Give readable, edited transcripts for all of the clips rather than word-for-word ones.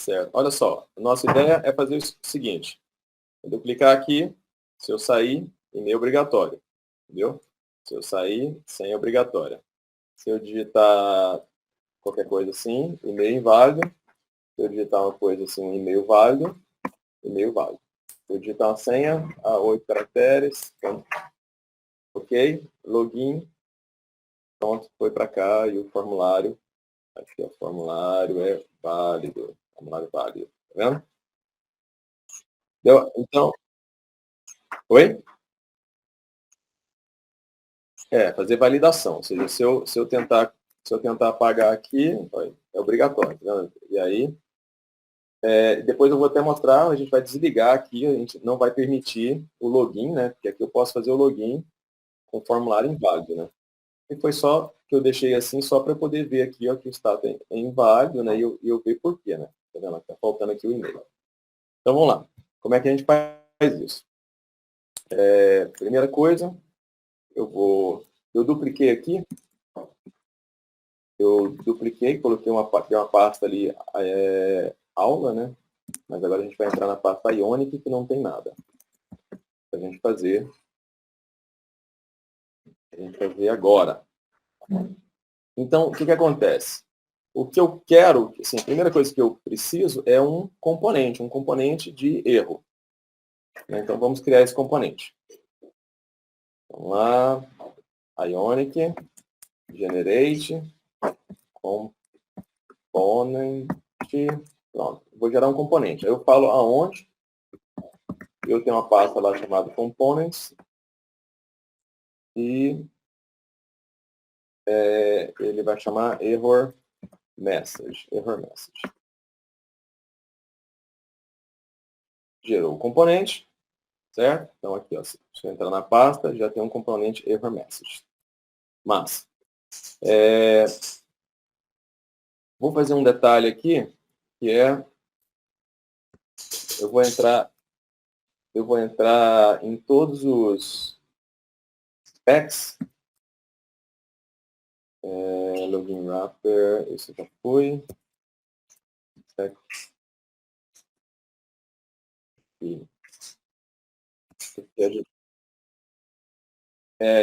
Certo. Olha só, a nossa ideia é fazer o seguinte. Quando eu clicar aqui, se eu sair, e-mail obrigatório. Entendeu? Se eu sair, senha obrigatória. Se eu digitar qualquer coisa assim, e-mail inválido. Se eu digitar uma coisa assim, um e-mail válido, e-mail válido. Se eu digitar uma senha, a 8 caracteres, ok, login, pronto, foi para cá e o formulário, aqui o formulário é válido, formulário válido, tá vendo? Então, oi? Fazer validação, ou seja, se eu tentar apagar aqui, é obrigatório, tá vendo? E aí, depois eu vou até mostrar, a gente vai desligar aqui, a gente não vai permitir o login, né? Porque aqui eu posso fazer o login com formulário inválido, né? E foi só que eu deixei assim, só para poder ver aqui, ó, que o status é inválido, né? E eu ver por quê, né? Tá vendo? Tá faltando aqui o e-mail. Então, vamos lá. Como é que a gente faz isso? Primeira coisa, eu dupliquei aqui, coloquei uma pasta ali, aula, né? Mas agora a gente vai entrar na pasta Ionic, que não tem nada. Para a gente fazer agora. Então, o que acontece? O que eu quero, assim, a primeira coisa que eu preciso é um componente de erro. Então, vamos criar esse componente. Vamos lá, Ionic, generate, component, pronto. Vou gerar um componente. Aí eu falo aonde, eu tenho uma pasta lá chamada components, e ele vai chamar error message. Gerou o componente, certo? Então aqui, ó, se eu entrar na pasta, já tem um componente error message. Mas, vou fazer um detalhe aqui, que eu vou entrar em todos os specs, login wrapper, esse já foi, spec,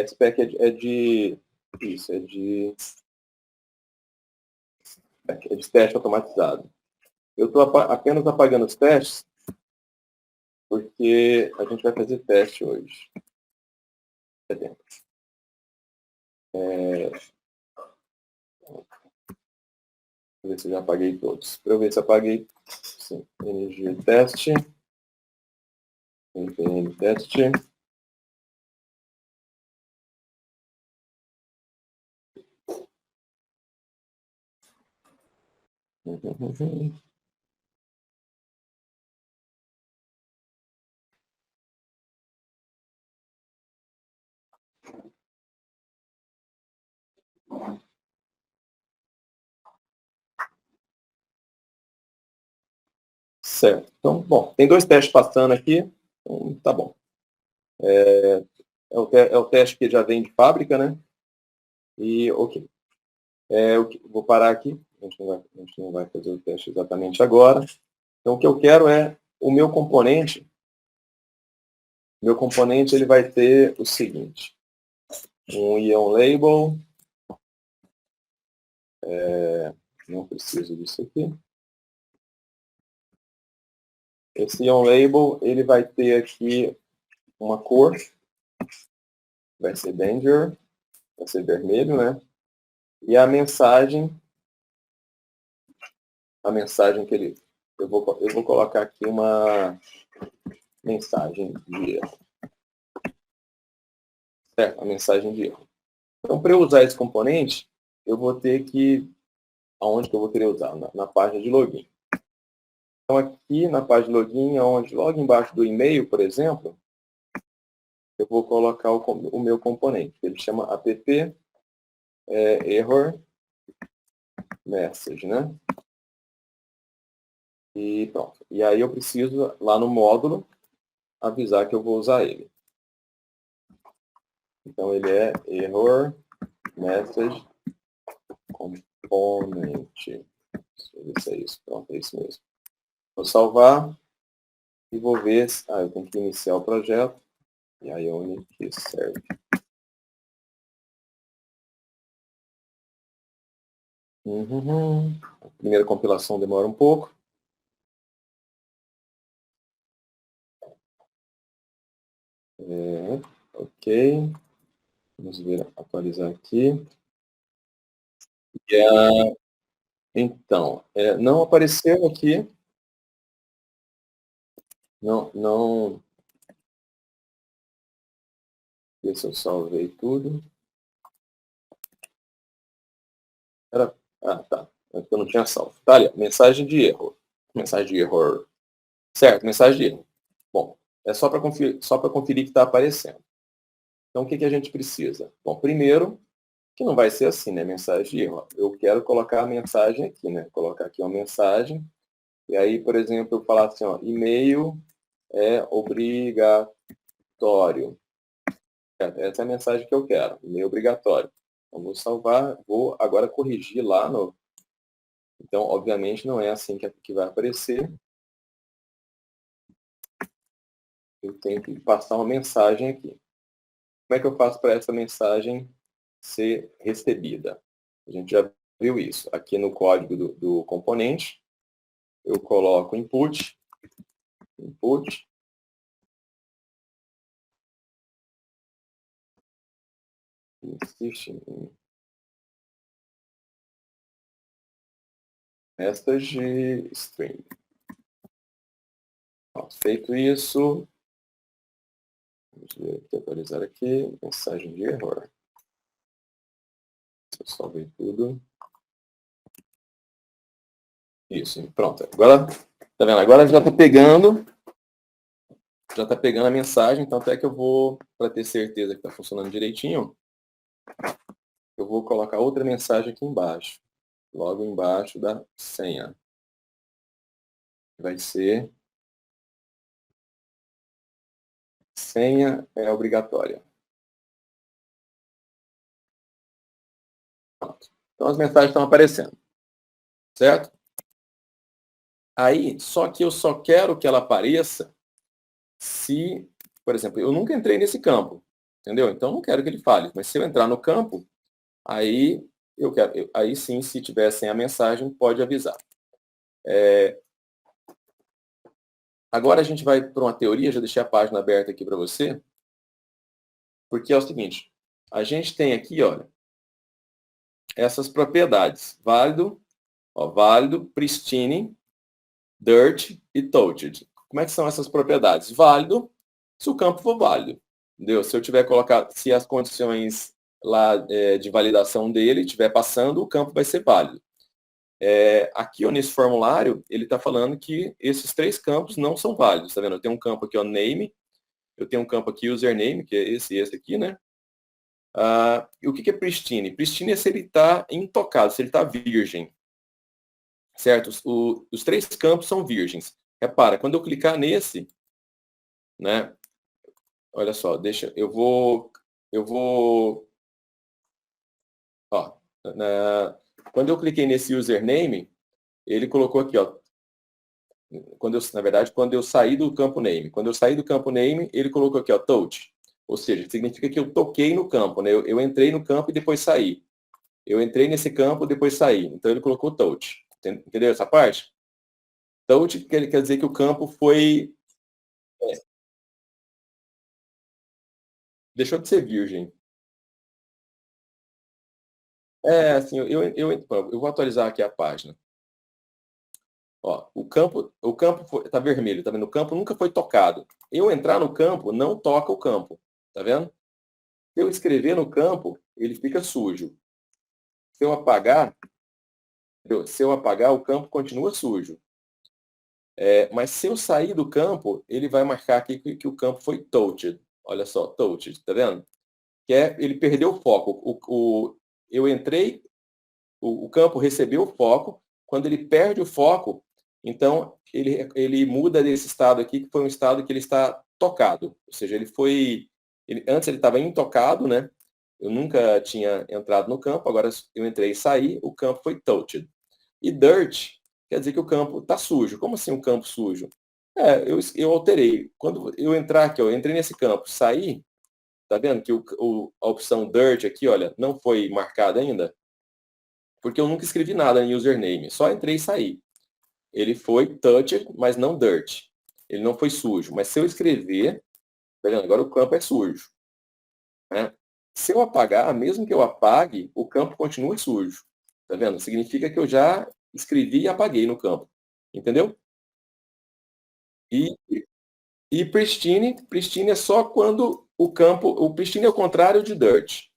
spec é de teste automatizado. Eu estou apenas apagando os testes, porque a gente vai fazer teste hoje. Vou ver se eu já apaguei todos. Para eu ver se eu apaguei, sim, energia teste, npm teste. Certo. Então, bom, tem 2 testes passando aqui, então tá bom. É o teste que já vem de fábrica, né? E, ok. Vou parar aqui, a gente não vai fazer o teste exatamente agora. Então, o que eu quero é o meu componente. Meu componente ele vai ter o seguinte: um ion label. Não preciso disso aqui. Esse ion label ele vai ter aqui uma cor. Vai ser danger, vai ser vermelho, né? E a mensagem que ele... Eu vou colocar aqui uma mensagem de erro. Certo, a mensagem de erro. Então, para eu usar esse componente, eu vou ter que... Aonde que eu vou querer usar? Na página de login. Então, aqui na página de login, logo embaixo do e-mail, por exemplo, eu vou colocar o meu componente. Ele chama app error message, né? E pronto. E aí eu preciso, lá no módulo, avisar que eu vou usar ele. Então, ele é error message component. Deixa eu ver se é isso. Pronto, é isso mesmo. Vou salvar e vou ver se... eu tenho que iniciar o projeto. E aí Ionic serve. A primeira compilação demora um pouco. Ok. Vamos ver, atualizar aqui. Então, não apareceu aqui. Não. Ver se eu salvei tudo. Tá. Eu não tinha salvo. Tá ali, mensagem de erro. Mensagem de erro. Certo, mensagem de erro. Bom, é só para conferir que está aparecendo. Então, o que a gente precisa? Bom, primeiro, que não vai ser assim, né? Mensagem de erro. Eu quero colocar a mensagem aqui, né? Colocar aqui uma mensagem. E aí, por exemplo, eu falar assim, ó, e-mail é obrigatório. Essa é a mensagem que eu quero, e-mail obrigatório. Então, vou salvar, vou agora corrigir lá no... Então, obviamente, não é assim que vai aparecer. Eu tenho que passar uma mensagem aqui. Como é que eu faço para essa mensagem ser recebida? A gente já viu isso. Aqui no código do componente, eu coloco input, insiste em message string. Feito isso, vamos ver, atualizar aqui, mensagem de erro. Eu salvei tudo. Isso, pronto. Agora, tá vendo? Agora já está pegando a mensagem, então até que eu vou, para ter certeza que está funcionando direitinho, eu vou colocar outra mensagem aqui embaixo, logo embaixo da senha. Vai ser senha é obrigatória. Pronto. Então as mensagens estão aparecendo, certo? Aí, só que eu só quero que ela apareça se, por exemplo, eu nunca entrei nesse campo, entendeu? Então não quero que ele fale, mas se eu entrar no campo, aí aí sim, se tiver sem a mensagem, pode avisar. Agora a gente vai para uma teoria, já deixei a página aberta aqui para você, porque é o seguinte, a gente tem aqui, olha, essas propriedades, válido, pristine, dirt e touched. Como é que são essas propriedades? Válido, se o campo for válido, entendeu? Se eu tiver colocado, se as condições lá de validação dele estiver passando, o campo vai ser válido. Aqui, ó, nesse formulário, ele está falando que esses três campos não são válidos, tá vendo? Eu tenho um campo aqui, ó, name, eu tenho um campo aqui, username, que é esse aqui, né? E o que é pristine? Pristine é se ele está intocado, se ele está virgem, certo? Os três campos são virgens. Repara, quando eu clicar nesse, né? Olha só, eu vou, ó, quando eu cliquei nesse username, ele colocou aqui, ó, na verdade, quando eu saí do campo name. Quando eu saí do campo name, ele colocou aqui, ó, touch. Ou seja, significa que eu toquei no campo, né? Eu entrei no campo e depois saí. Eu entrei nesse campo e depois saí. Então, ele colocou touch. Entendeu essa parte? Touch quer dizer que o campo foi... deixou de ser virgem. Assim, eu vou atualizar aqui a página. Ó, o campo tá vermelho, tá vendo? O campo nunca foi tocado. Eu entrar no campo, não toca o campo, tá vendo? Se eu escrever no campo, ele fica sujo. Se eu apagar, o campo continua sujo. Mas se eu sair do campo, ele vai marcar aqui que o campo foi touched. Olha só, touched, tá vendo? Ele perdeu o foco. Eu entrei, o campo recebeu o foco. Quando ele perde o foco, então ele muda desse estado aqui, que foi um estado que ele está tocado. Ou seja, antes ele estava intocado, né? Eu nunca tinha entrado no campo, agora eu entrei e saí, o campo foi touched. E dirt quer dizer que o campo está sujo. Como assim um campo sujo? Eu alterei. Quando eu entrar aqui, ó, eu entrei nesse campo, saí, tá vendo que a opção dirt aqui, olha, não foi marcada ainda? Porque eu nunca escrevi nada em username, só entrei e saí. Ele foi touched, mas não dirt. Ele não foi sujo. Mas se eu escrever, tá vendo? Agora o campo é sujo. Né? Se eu apagar, mesmo que eu apague, o campo continua sujo. Tá vendo? Significa que eu já escrevi e apaguei no campo. Entendeu? E, e pristine é só quando o pristine é o contrário de dirt.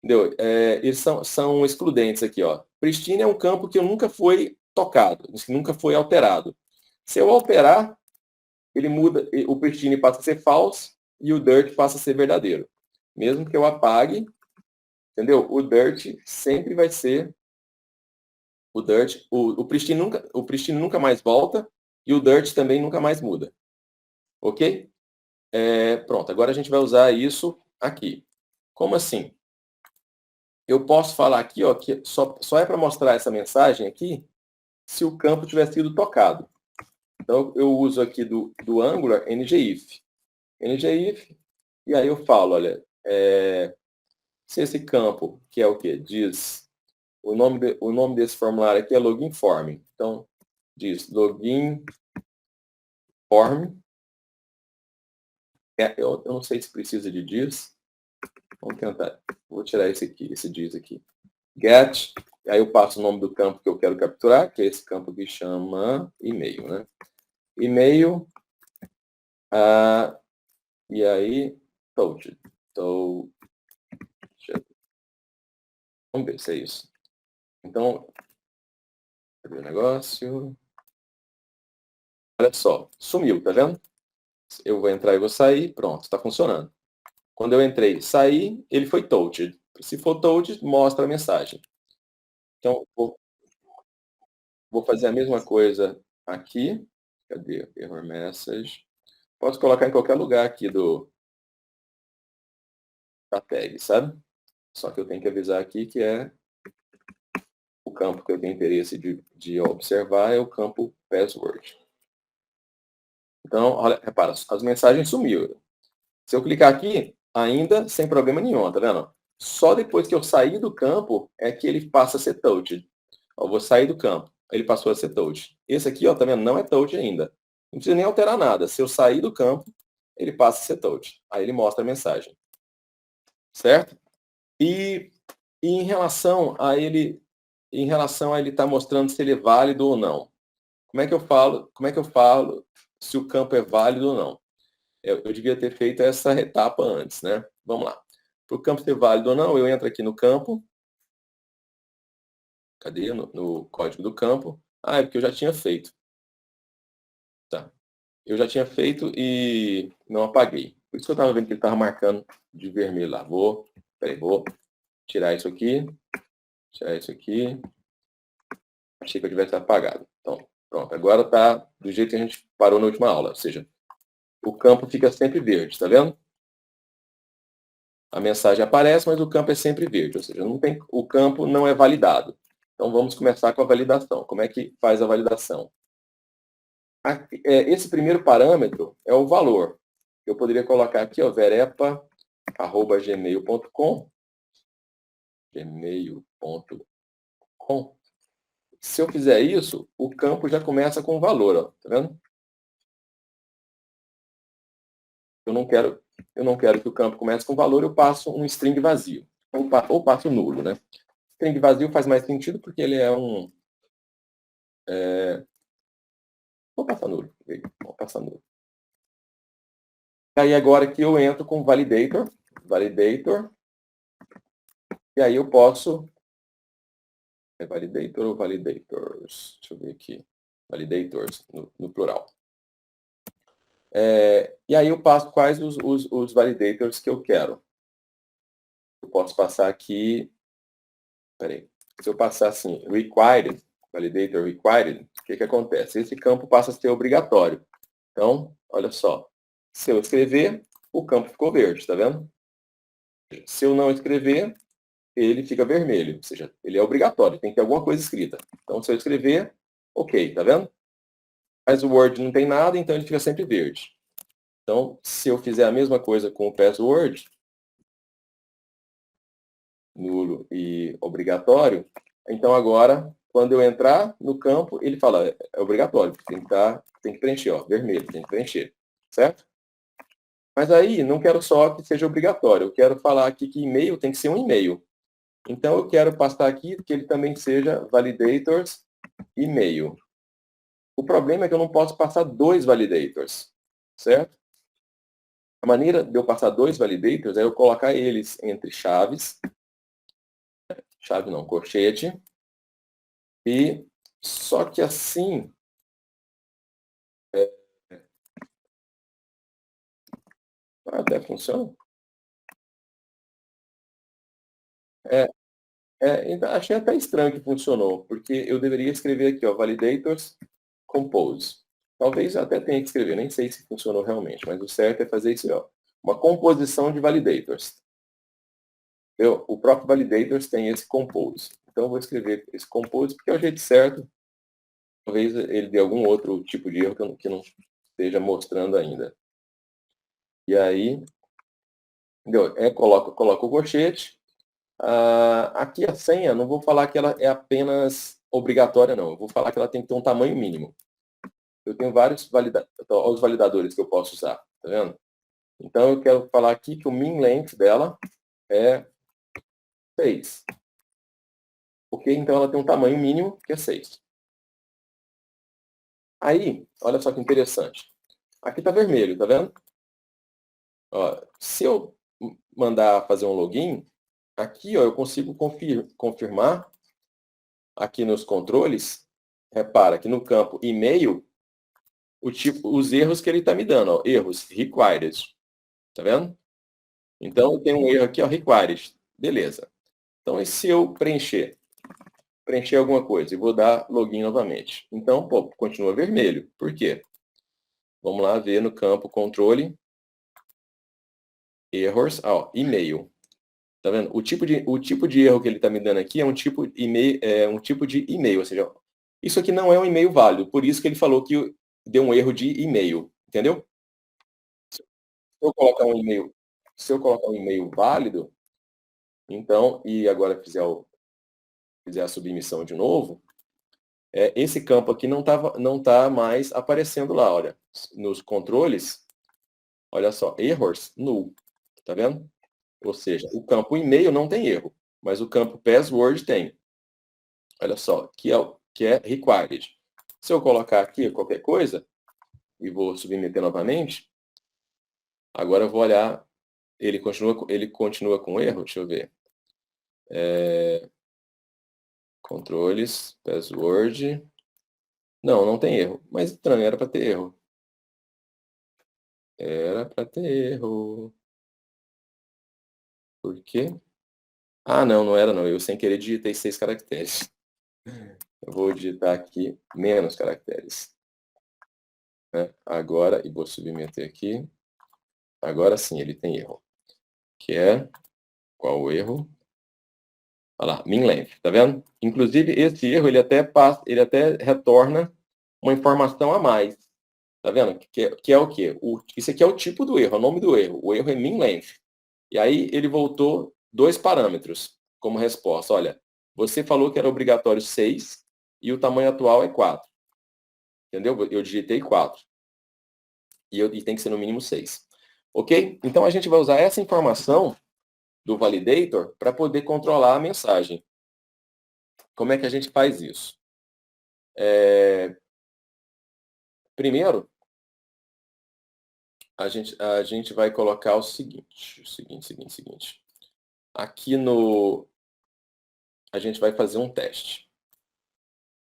Entendeu? Eles são excludentes aqui, ó. Pristine é um campo que nunca foi tocado, que nunca foi alterado. Se eu alterar, ele muda, o pristine passa a ser false e o dirt passa a ser verdadeiro. Mesmo que eu apague, entendeu? O dirt sempre vai ser o dirt, o pristine nunca mais volta e o dirt também nunca mais muda. Ok? Pronto, agora a gente vai usar isso aqui. Como assim? Eu posso falar aqui, ó, que só é para mostrar essa mensagem aqui se o campo tiver sido tocado. Então, eu uso aqui do Angular ngIf. ngIf, e aí eu falo, olha, se esse campo, que é o quê? Diz, o nome desse formulário aqui é login form. Então, diz login form. Eu não sei se precisa de diz. Vamos tentar. Vou tirar esse diz aqui. Get, aí eu passo o nome do campo que eu quero capturar, que é esse campo que chama e-mail, né? E-mail, e aí, touched. Vamos ver se é isso. Então, cadê o negócio? Olha só, sumiu, tá vendo? Eu vou entrar e vou sair, pronto, está funcionando. Quando eu entrei e saí, ele foi touched. Se for touched, mostra a mensagem. Então, vou fazer a mesma coisa aqui. Cadê? Error message. Posso colocar em qualquer lugar aqui da tag, sabe? Só que eu tenho que avisar aqui que é o campo que eu tenho interesse de observar é o campo password. Então, olha, repara, as mensagens sumiram. Se eu clicar aqui, ainda sem problema nenhum, tá vendo? Só depois que eu sair do campo é que ele passa a ser touched. Eu vou sair do campo, ele passou a ser touched. Esse aqui, ó, tá vendo? Não é touched ainda. Não precisa nem alterar nada. Se eu sair do campo, ele passa a ser touched. Aí ele mostra a mensagem. Certo? E em relação a ele estar mostrando se ele é válido ou não. Como é que eu falo se o campo é válido ou não? Eu devia ter feito essa etapa antes, né? Vamos lá. Para o campo ser válido ou não, eu entro aqui no campo. Cadê? No código do campo. É porque eu já tinha feito. Tá. Eu já tinha feito e não apaguei. Por isso que eu estava vendo que ele estava marcando de vermelho lá. Vou tirar isso aqui. Tirar isso aqui. Achei que eu tivesse apagado. Então, pronto. Agora está do jeito que a gente parou na última aula. Ou seja, o campo fica sempre verde, tá vendo? A mensagem aparece, mas o campo é sempre verde, ou seja, o campo não é validado. Então, vamos começar com a validação. Como é que faz a validação? Esse primeiro parâmetro é o valor. Eu poderia colocar aqui, ó, verepa@gmail.com. gmail.com. Se eu fizer isso, o campo já começa com o valor, ó, tá vendo? Eu não quero que o campo comece com valor, eu passo um string vazio. Ou passo nulo, né? String vazio faz mais sentido porque ele é um... Vou passar nulo. Vou passar nulo. Aí agora aqui eu entro com validator. E aí eu posso... É validator ou validators? Deixa eu ver aqui. Validators, no plural. E aí eu passo quais os validators que eu quero. Eu posso passar aqui... Peraí. Se eu passar assim, required, validator required, o que acontece? Esse campo passa a ser obrigatório. Então, olha só. Se eu escrever, o campo ficou verde, tá vendo? Se eu não escrever, ele fica vermelho. Ou seja, ele é obrigatório, tem que ter alguma coisa escrita. Então, se eu escrever, Ok, tá vendo? Mas o Word não tem nada, então ele fica sempre verde. Então, se eu fizer a mesma coisa com o password, nulo e obrigatório, então agora, quando eu entrar no campo, ele fala, é obrigatório, tem que preencher, ó, vermelho, tem que preencher, certo? Mas aí, não quero só que seja obrigatório, eu quero falar aqui que e-mail tem que ser um e-mail. Então, eu quero passar aqui que ele também seja validators e-mail. O problema é que eu não posso passar 2 validators, certo? A maneira de eu passar 2 validators é eu colocar eles entre chaves, chave não, colchete, e só que assim, até funciona. É, então, achei até estranho que funcionou, porque eu deveria escrever aqui, ó, validators compose. Talvez eu até tenha que escrever, nem sei se funcionou realmente, mas o certo é fazer isso, ó, uma composição de validators. O próprio validators tem esse compose. Então eu vou escrever esse compose porque é o jeito certo. Talvez ele dê algum outro tipo de erro que não esteja mostrando ainda. E aí, coloco o colchete. Aqui a senha, não vou falar que ela é apenas obrigatória, não. Eu vou falar que ela tem que ter um tamanho mínimo. Eu tenho vários os validadores que eu posso usar, tá vendo? Então eu quero falar aqui que o min length dela é 6. Ok? Então ela tem um tamanho mínimo que é 6. Aí, olha só que interessante. Aqui está vermelho, tá vendo? Ó, se eu mandar fazer um login, aqui ó, eu consigo confirmar aqui nos controles. Repara que no campo e-mail, os erros que ele está me dando. Ó, erros required. Tá vendo? Então, eu tenho um erro aqui, ó, required. Beleza. Então, e se eu preencher alguma coisa e vou dar login novamente? Então, pô, continua vermelho. Por quê? Vamos lá ver no campo controle errors, ó, e-mail. Tá vendo? O tipo de erro que ele está me dando aqui é um tipo, um tipo de e-mail, ou seja, isso aqui não é um e-mail válido, por isso que ele falou que deu um erro de e-mail, entendeu? Se eu colocar um e-mail, se eu colocar um e-mail válido, então, e agora fizer a submissão de novo, esse campo aqui não tá mais aparecendo lá, olha, nos controles, olha só, errors, null, tá vendo? Ou seja, o campo e-mail não tem erro, mas o campo password tem. Olha só, que é required. Se eu colocar aqui qualquer coisa, e vou submeter novamente, agora eu vou olhar, ele continua com erro, deixa eu ver. Controles, password. Não tem erro. Mas estranho, era para ter erro. Era para ter erro. Por quê? Ah, não era não. Eu sem querer digitei 6 caracteres. Eu vou digitar aqui menos caracteres. Né? Agora, e vou submeter aqui. Agora sim, ele tem erro. Que é, qual o erro? Olha lá, min length, tá vendo? Inclusive, esse erro, ele até retorna uma informação a mais. Tá vendo? Que é o quê? Isso aqui é o tipo do erro, é o nome do erro. O erro é min length. E aí ele voltou 2 parâmetros como resposta. Olha, você falou que era obrigatório 6 e o tamanho atual é 4. Entendeu? Eu digitei 4. E tem que ser no mínimo 6. Ok? Então a gente vai usar essa informação do validator para poder controlar a mensagem. Como é que a gente faz isso? Primeiro, a gente vai colocar o seguinte. Aqui a gente vai fazer um teste.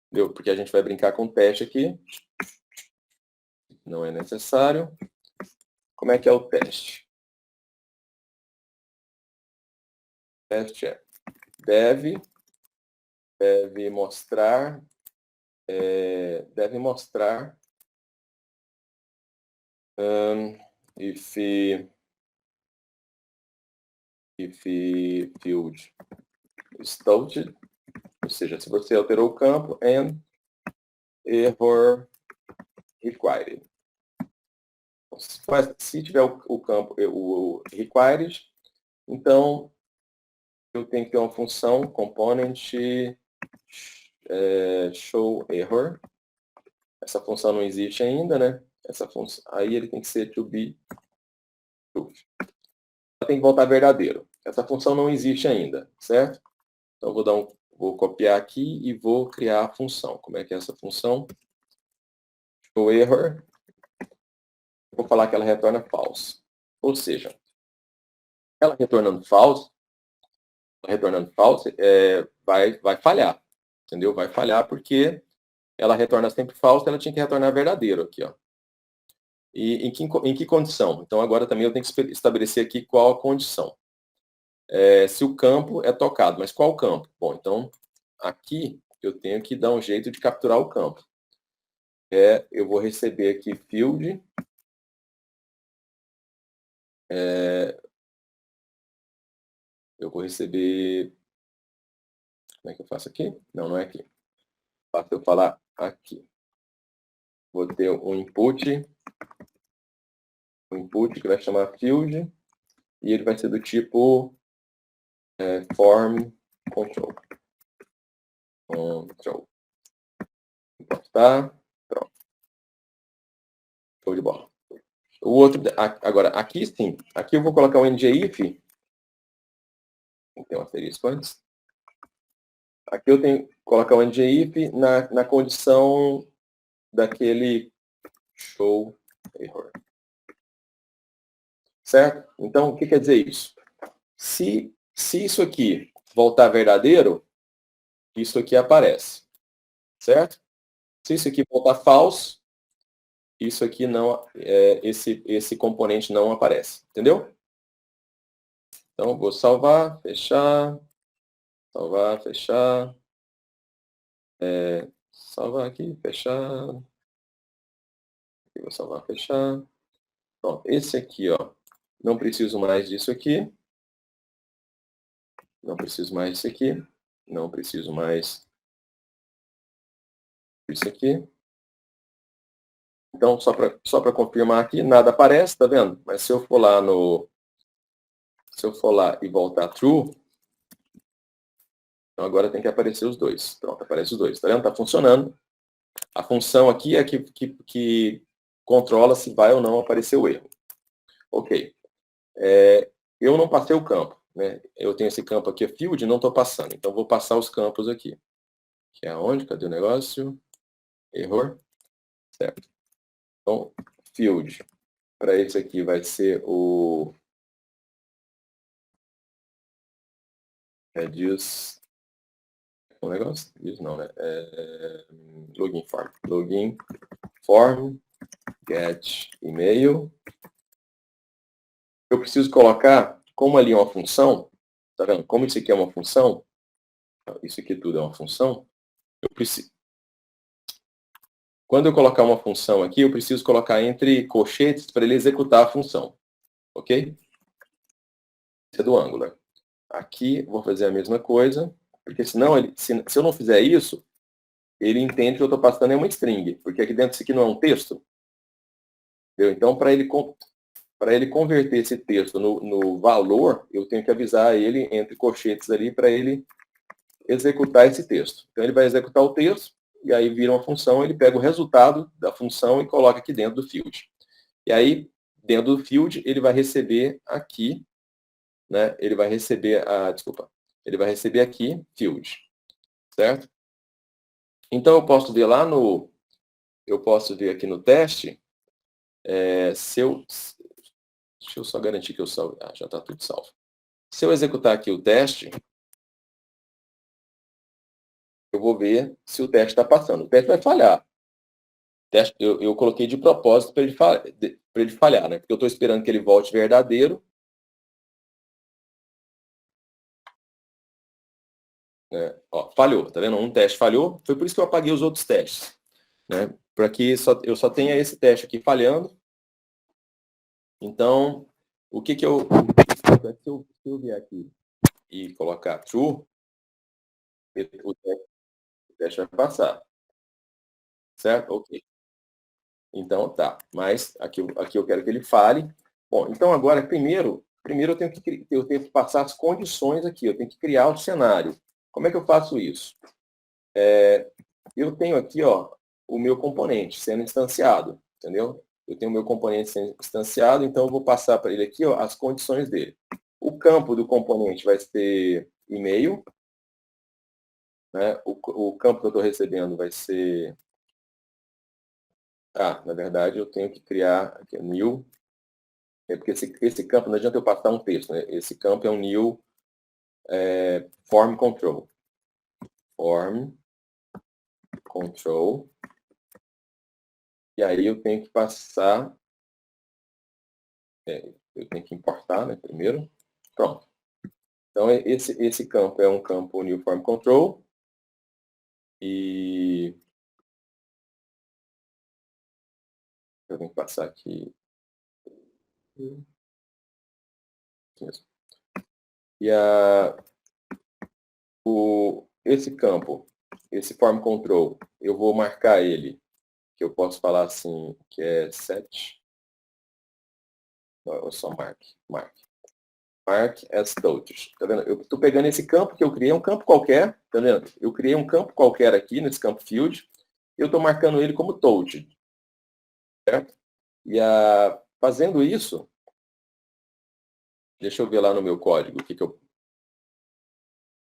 Entendeu? Porque a gente vai brincar com o teste aqui. Não é necessário. Como é que é o teste? O teste deve mostrar if field started, ou seja, se você alterou o campo, and error required. Se tiver o campo, o required, então eu tenho que ter uma função component show error. Essa função não existe ainda, né? Essa função, aí ele tem que ser to be true. Tem que voltar verdadeiro. Essa função não existe ainda, certo? Então vou copiar aqui e vou criar a função. Como é que é essa função? Show error. Vou falar que ela retorna false. Ou seja, ela retornando false, vai falhar. Entendeu? Vai falhar porque ela retorna sempre false, ela tinha que retornar verdadeiro aqui, ó. E em que condição? Então agora também eu tenho que estabelecer aqui qual a condição. Se o campo é tocado, mas qual campo? Bom, então aqui eu tenho que dar um jeito de capturar o campo. Eu vou receber aqui field, eu vou receber, como é que eu faço aqui? Não é aqui. Basta eu falar aqui. Vou ter um input que vai chamar field, e ele vai ser do tipo form control. Tá? Pronto. Show de bola. O outro, agora, aqui sim. Aqui eu vou colocar um NGIF. Tem um asterisco antes. Aqui eu tenho que colocar um NGIF na condição daquele show error. Certo? Então, o que quer dizer isso? Se isso aqui voltar verdadeiro, isso aqui aparece. Certo? Se isso aqui voltar false, isso aqui não, esse componente não aparece. Entendeu? Então, vou salvar, fechar, salvar, fechar, salvar aqui, fechar, vou salvar, fechar. Pronto, esse aqui, ó, não preciso mais disso aqui, não preciso mais disso aqui, não preciso mais disso aqui. Então, só para confirmar aqui, nada aparece, tá vendo? Mas se eu for lá e voltar true, então agora tem que aparecer os dois. Pronto, aparece os dois, tá vendo? Tá funcionando. A função aqui é que controla se vai ou não aparecer o erro. Ok. Eu não passei o campo, né? Eu tenho esse campo aqui, field, não estou passando. Então, vou passar os campos aqui. Que é onde? Cadê o negócio? Error. Certo. Então, field. Para esse aqui vai ser o diz um negócio? Diz não, né? Login form. Login form get email. Eu preciso colocar, como ali é uma função, tá vendo? Como isso aqui é uma função, isso aqui tudo é uma função, eu preciso. Quando eu colocar uma função aqui, eu preciso colocar entre colchetes para ele executar a função. Ok? Isso é do Angular. Aqui, vou fazer a mesma coisa, porque senão, se eu não fizer isso, ele entende que eu estou passando uma string, porque aqui dentro isso aqui não é um texto. Entendeu? Então, para ele converter esse texto no valor, eu tenho que avisar ele entre colchetes ali para ele executar esse texto. Então, ele vai executar o texto, e aí vira uma função, ele pega o resultado da função e coloca aqui dentro do field. E aí, dentro do field, ele vai receber aqui, né? Ele vai receber ele vai receber aqui field, certo? Então, eu posso ver aqui no teste, deixa eu só garantir que eu salvo. Já está tudo salvo. Se eu executar aqui o teste, eu vou ver se o teste está passando. O teste vai falhar. Eu coloquei de propósito para ele falhar, né? Porque eu estou esperando que ele volte verdadeiro. Ó, falhou, tá vendo? Um teste falhou. Foi por isso que eu apaguei os outros testes, né? Para que eu só tenha esse teste aqui falhando. Então, o que eu... Se eu vier aqui e colocar true, o teste vai passar. Certo? Ok. Então, tá. Mas aqui eu quero que ele fale. Bom, então agora, primeiro eu tenho que passar as condições aqui. Eu tenho que criar o cenário. Como é que eu faço isso? Eu tenho aqui, ó, o meu componente sendo instanciado, entendeu? Eu tenho o meu componente sendo instanciado, então eu vou passar para ele aqui, ó, as condições dele. O campo do componente vai ser e-mail, né? O campo que eu estou recebendo vai ser... na verdade, eu tenho que criar aqui, new, porque esse campo, não adianta eu passar um texto, né? Esse campo é um new form control. Form control. E aí eu tenho que passar... eu tenho que importar, né, primeiro. Pronto. Então, esse campo é um campo new form control. E eu tenho que passar aqui. Isso. E esse campo, esse form control, eu vou marcar ele, que eu posso falar assim, que é set. Não, eu só mark as touch. Tá vendo? Eu estou pegando esse campo que eu criei, um campo qualquer, tá vendo? Eu criei um campo qualquer aqui, nesse campo field, eu estou marcando ele como touch. Certo? E fazendo isso, deixa eu ver lá no meu código o que eu...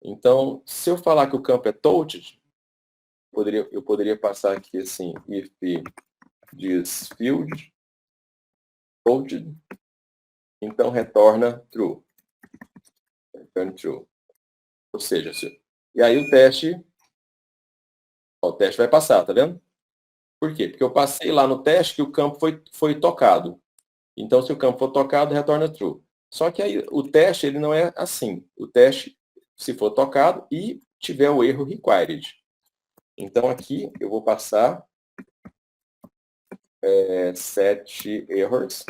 Então, se eu falar que o campo é touched, eu poderia passar aqui assim, if this field touched, então retorna true. Return true. Ou seja, e aí o teste vai passar, tá vendo? Por quê? Porque eu passei lá no teste que o campo foi tocado. Então, se o campo for tocado, retorna true. Só que aí o teste ele não é assim. O teste, se for tocado e tiver o erro required. Então, aqui eu vou passar set errors.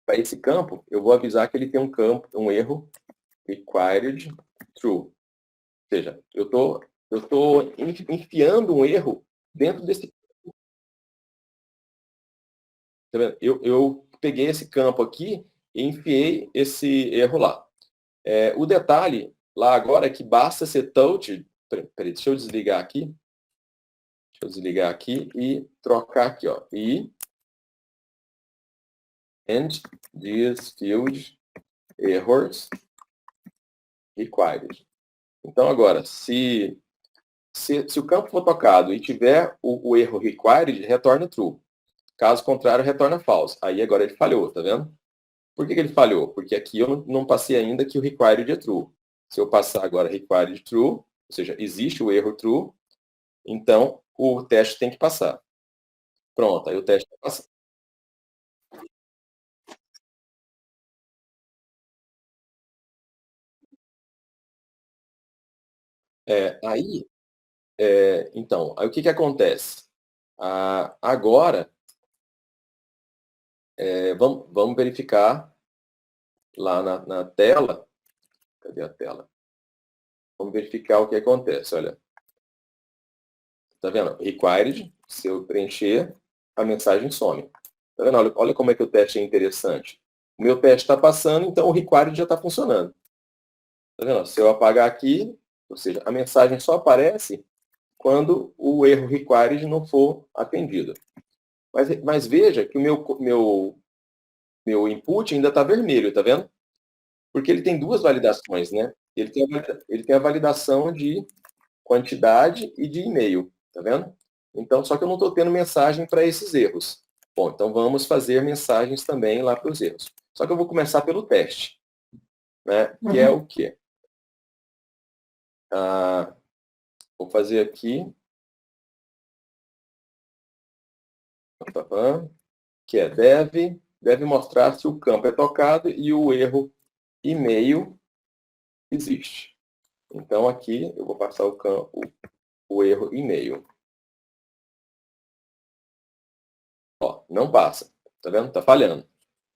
Para esse campo, eu vou avisar que ele tem um erro required true. Ou seja, eu estou enfiando um erro dentro desse... Tá vendo? Eu peguei esse campo aqui e enfiei esse erro lá. O detalhe lá agora é que basta ser touch. Peraí, deixa eu desligar aqui. Deixa eu desligar aqui e trocar aqui, ó. And this field errors required. Então agora, se o campo for tocado e tiver o erro required, retorna true. Caso contrário, retorna false. Aí agora ele falhou, tá vendo? Por que ele falhou? Porque aqui eu não passei ainda que o required é true. Se eu passar agora required true, ou seja, existe o erro true, então o teste tem que passar. Pronto, aí o teste vai passar. Então, aí o que acontece? Agora, vamos verificar lá na tela. Cadê a tela? Vamos verificar o que acontece. Olha, tá vendo? Required, se eu preencher, a mensagem some. Tá vendo? Olha como é que o teste é interessante. O meu teste está passando, então o required já está funcionando. Tá vendo? Se eu apagar aqui, ou seja, a mensagem só aparece quando o erro required não for atendido. Mas veja que o meu input ainda está vermelho, tá vendo? Porque ele tem duas validações, né? Ele tem a validação de quantidade e de e-mail, tá vendo? Então, só que eu não estou tendo mensagem para esses erros. Bom, então vamos fazer mensagens também lá para os erros. Só que eu vou começar pelo teste, né? Que é o quê? Vou fazer aqui, que é deve mostrar se o campo é tocado e o erro e-mail existe. Então, aqui eu vou passar o erro e-mail. Ó, não passa. Tá vendo? Tá falhando.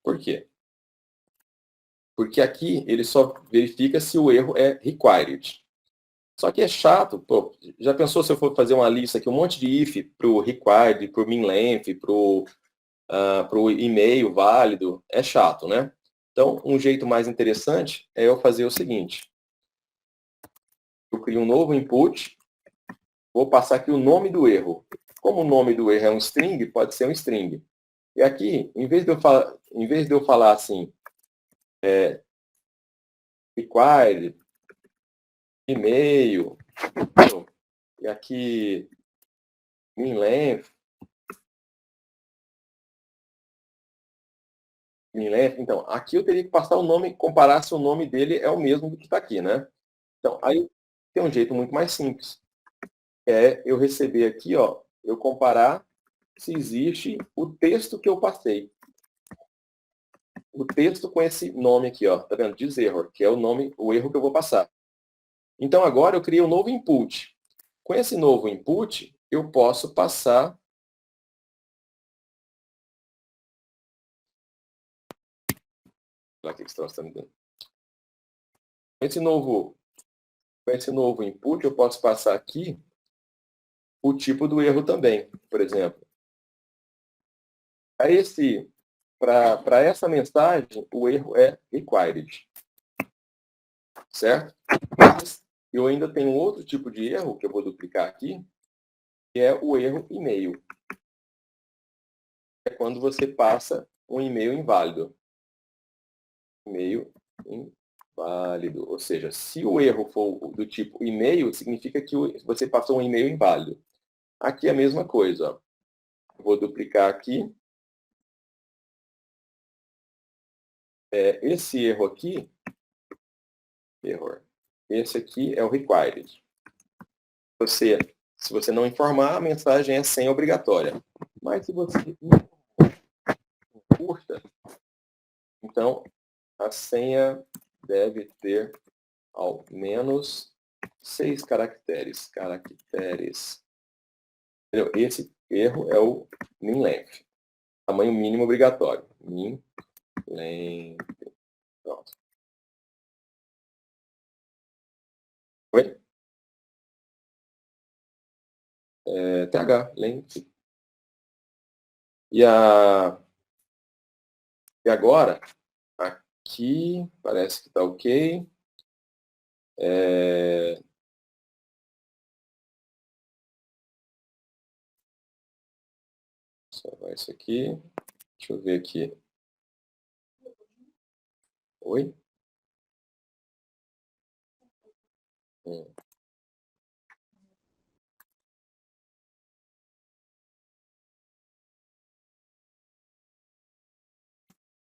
Por quê? Porque aqui ele só verifica se o erro é required. Só que é chato, pô, já pensou se eu for fazer uma lista aqui, um monte de if para o required, para o min-length, para o e-mail válido, é chato, né? Então, um jeito mais interessante é eu fazer o seguinte. Eu crio um novo input, vou passar aqui o nome do erro. Como o nome do erro é um string, pode ser um string. E aqui, em vez de eu falar assim, required, e-mail, e aqui min-length, então, aqui eu teria que passar o nome, comparar se o nome dele é o mesmo do que está aqui, né? Então, aí tem um jeito muito mais simples. É eu receber aqui, ó, eu comparar se existe o texto que eu passei. O texto com esse nome aqui, ó, tá vendo? Diz error, que é o nome, o erro que eu vou passar. Então, agora eu criei um novo input. Com esse novo input, eu posso passar... Aqui que você está me dando. Com esse novo input, eu posso passar aqui o tipo do erro também, por exemplo. Para essa mensagem, o erro é required. Certo? Mas eu ainda tenho outro tipo de erro, que eu vou duplicar aqui, que é o erro e-mail. É quando você passa um e-mail inválido. E-mail inválido. Ou seja, se o erro for do tipo e-mail, significa que você passou um e-mail inválido. Aqui é a mesma coisa. Ó. Vou duplicar aqui. Esse erro aqui, esse aqui é o required. Se você não informar, a mensagem é senha obrigatória. Mas se você curta, então a senha deve ter ao menos 6 caracteres. Entendeu? Esse erro é o min-length. Tamanho mínimo obrigatório. Min-length. Pronto. Oi? TH, length. E agora, aqui, parece que está ok. Salvar isso aqui. Deixa eu ver aqui. Oi?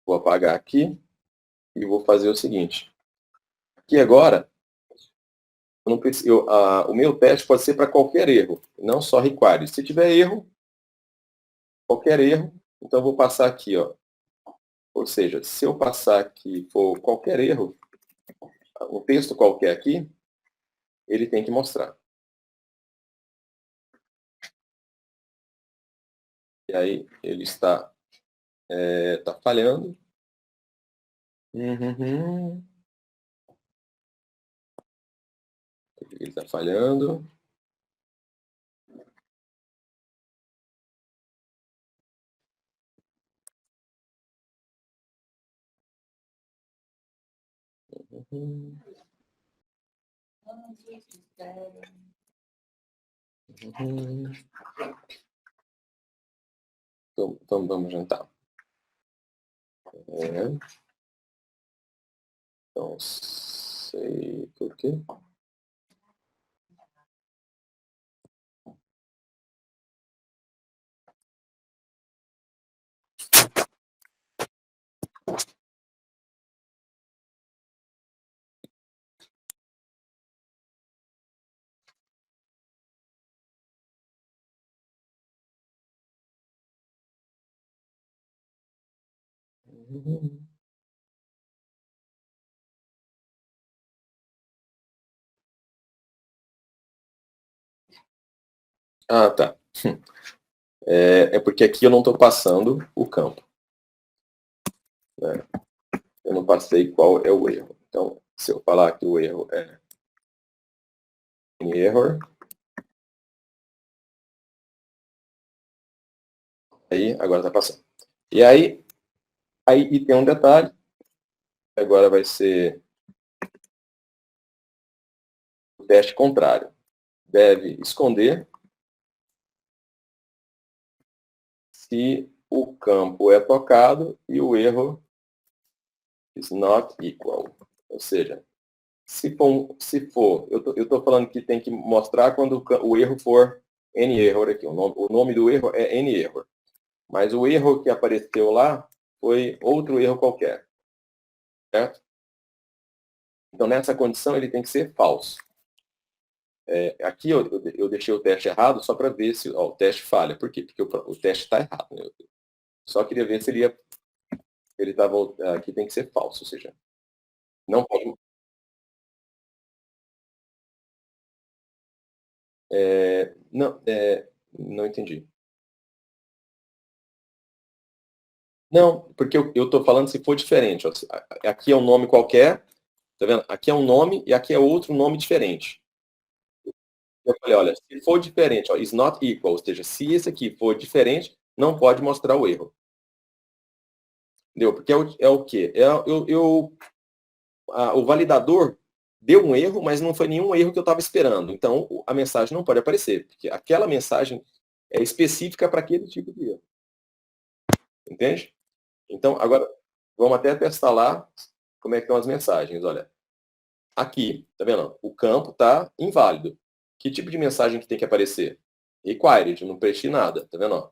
Vou apagar aqui e vou fazer o seguinte. Aqui agora, eu não preciso, o meu teste pode ser para qualquer erro, não só required. Se tiver erro, qualquer erro, então eu vou passar aqui, ó. Ou seja, se eu passar aqui for qualquer erro, um texto qualquer aqui, ele tem que mostrar. E aí ele está falhando. Ele está falhando. Então vamos jantar. Não sei por quê. Ah, tá. É porque aqui eu não estou passando o campo. Né? Eu não passei qual é o erro. Então, se eu falar que o erro é error. Aí, agora está passando. E aí e tem um detalhe. Agora vai ser o teste contrário. Deve esconder se o campo é tocado e o erro is not equal. Ou seja, se for eu estou falando que tem que mostrar quando o erro for any error aqui. O nome do erro é any error. Mas o erro que apareceu lá foi outro erro qualquer. Certo? Então, nessa condição, ele tem que ser falso. Aqui eu deixei o teste errado só para ver se o teste falha. Por quê? Porque o teste está errado. Né? Eu só queria ver se ele estava aqui, tem que ser falso. Ou seja, não pode... não entendi. Não, porque eu estou falando se for diferente. Ó, aqui é um nome qualquer, tá vendo? Aqui é um nome e aqui é outro nome diferente. Eu falei, olha, se for diferente, ó, is not equal, ou seja, se esse aqui for diferente, não pode mostrar o erro. Entendeu? Porque é o quê? O validador deu um erro, mas não foi nenhum erro que eu estava esperando. Então, a mensagem não pode aparecer, porque aquela mensagem é específica para aquele tipo de erro. Entende? Então, agora, vamos até testar lá como é que estão as mensagens. Olha, aqui, tá vendo? O campo está inválido. Que tipo de mensagem que tem que aparecer? Required, não preenchi nada, tá vendo?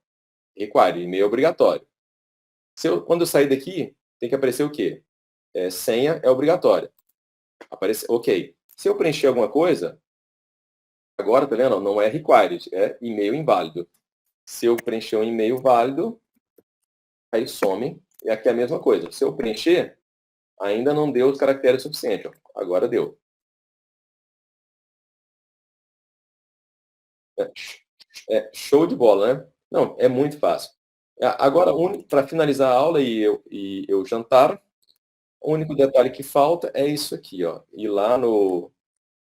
Required, e-mail obrigatório. Quando eu sair daqui, tem que aparecer o quê? Senha é obrigatória. Ok. Se eu preencher alguma coisa, agora, tá vendo? Não é required, é e-mail inválido. Se eu preencher um e-mail válido, aí some, e aqui é a mesma coisa. Se eu preencher, ainda não deu os caracteres suficientes. Agora deu. Show de bola, né? Não, é muito fácil. Agora, para finalizar a aula e eu jantar, o único detalhe que falta é isso aqui, ó. Ir lá no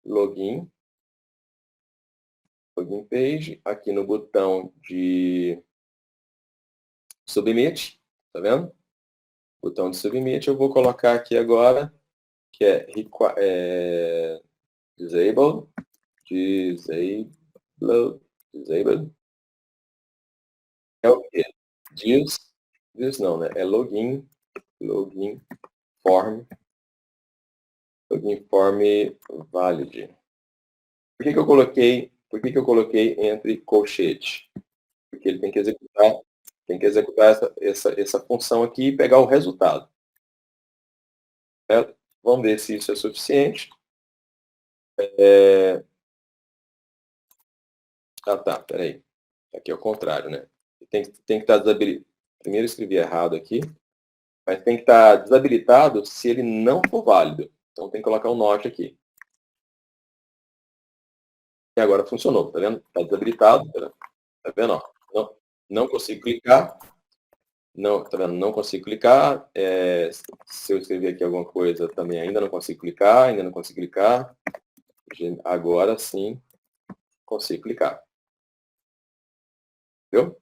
login page, aqui no botão de submit, tá vendo? Botão de submit, eu vou colocar aqui agora, que é disabled, é o quê? Diz não, né? É login form valid. Por que eu coloquei entre colchete? Porque ele tem que executar essa função aqui e pegar o resultado. Certo? Vamos ver se isso é suficiente. Tá, peraí. Aqui é o contrário, né? Tem que estar desabilitado. Primeiro eu escrevi errado aqui, mas tem que estar desabilitado se ele não for válido. Então tem que colocar um note aqui. E agora funcionou, tá vendo? Está desabilitado, tá vendo? Ó, não consigo clicar. Não, tá vendo? Não consigo clicar. Se eu escrever aqui alguma coisa, também ainda não consigo clicar, Agora sim consigo clicar. Viu?